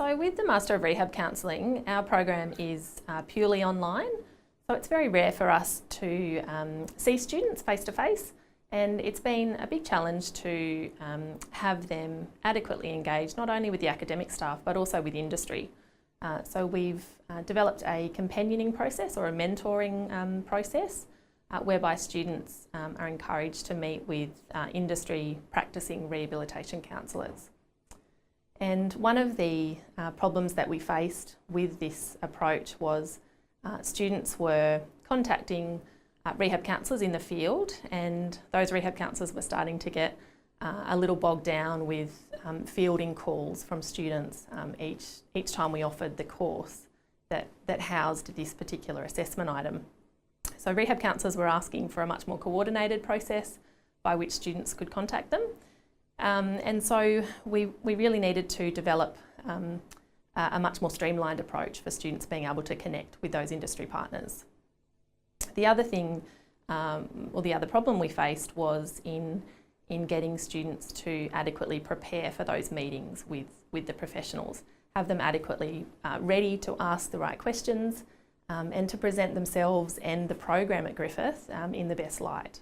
So with the Master of Rehab Counselling, our program is purely online. So it's very rare for us to see students face to face, and it's been a big challenge to have them adequately engaged, not only with the academic staff, but also with industry. So we've developed a companioning process or a mentoring process whereby students are encouraged to meet with industry practicing rehabilitation counsellors. And one of the problems that we faced with this approach was students were contacting rehab counsellors in the field, and those rehab counsellors were starting to get a little bogged down with fielding calls from students each time we offered the course that housed this particular assessment item. So rehab counsellors were asking for a much more coordinated process by which students could contact them. And so we really needed to develop a much more streamlined approach for students being able to connect with those industry partners. The other thing, or the other problem we faced was in getting students to adequately prepare for those meetings with the professionals, have them adequately ready to ask the right questions and to present themselves and the program at Griffith in the best light.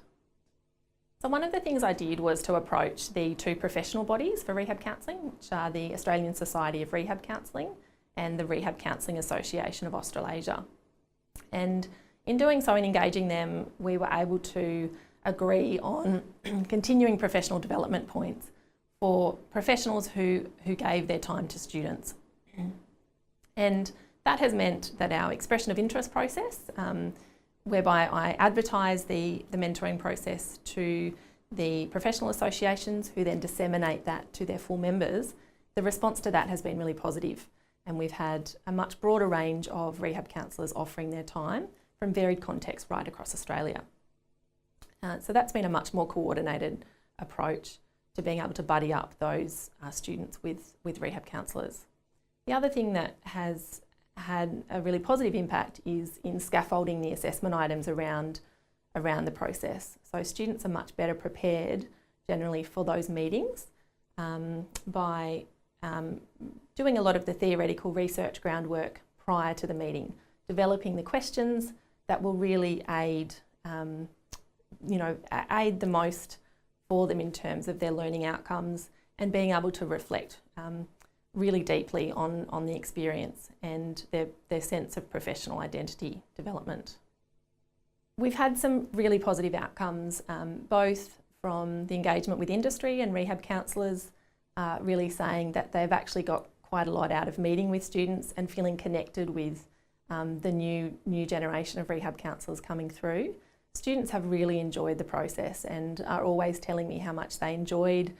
So one of the things I did was to approach the two professional bodies for rehab counselling, which are the Australian Society of Rehab Counselling and the Rehab Counselling Association of Australasia. And in doing so, in engaging them, we were able to agree on continuing professional development points for professionals who gave their time to students. And that has meant that our expression of interest process, whereby I advertise the mentoring process to the professional associations who then disseminate that to their full members, the response to that has been really positive, and we've had a much broader range of rehab counsellors offering their time from varied contexts right across Australia. So that's been a much more coordinated approach to being able to buddy up those students with rehab counsellors. The other thing that has had a really positive impact is in scaffolding the assessment items around the process. So students are much better prepared generally for those meetings by doing a lot of the theoretical research groundwork prior to the meeting, developing the questions that will really aid the most for them in terms of their learning outcomes and being able to reflect really deeply on the experience and their sense of professional identity development. We've had some really positive outcomes, both from the engagement with industry and rehab counsellors really saying that they've actually got quite a lot out of meeting with students and feeling connected with the new generation of rehab counsellors coming through. Students have really enjoyed the process and are always telling me how much they enjoyed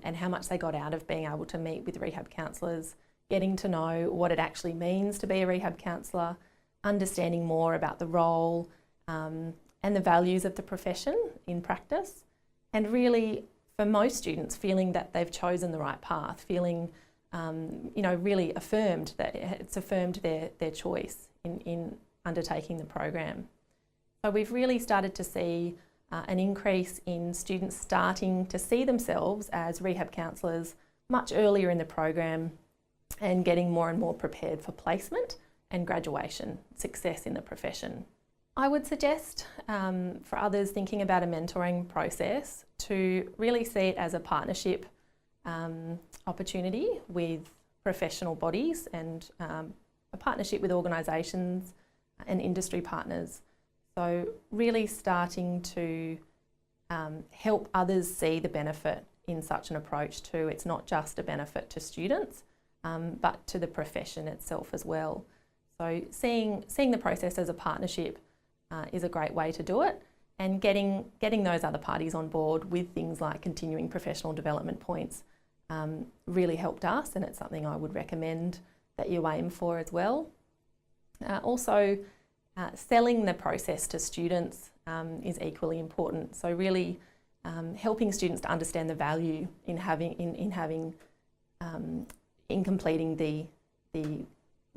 and how much they got out of being able to meet with rehab counsellors, getting to know what it actually means to be a rehab counsellor, understanding more about the role and the values of the profession in practice, and really, for most students, feeling that they've chosen the right path, feeling really affirmed that it's affirmed their choice in undertaking the program. So we've really started to see an increase in students starting to see themselves as rehab counsellors much earlier in the program and getting more and more prepared for placement and graduation, success in the profession. I would suggest for others thinking about a mentoring process to really see it as a partnership opportunity with professional bodies and a partnership with organisations and industry partners. So really starting to help others see the benefit in such an approach too. It's not just a benefit to students, but to the profession itself as well. So seeing the process as a partnership is a great way to do it, and getting those other parties on board with things like continuing professional development points really helped us, and it's something I would recommend that you aim for as well. Also, selling the process to students is equally important. So really helping students to understand the value in completing the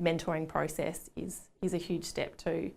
mentoring process is a huge step too.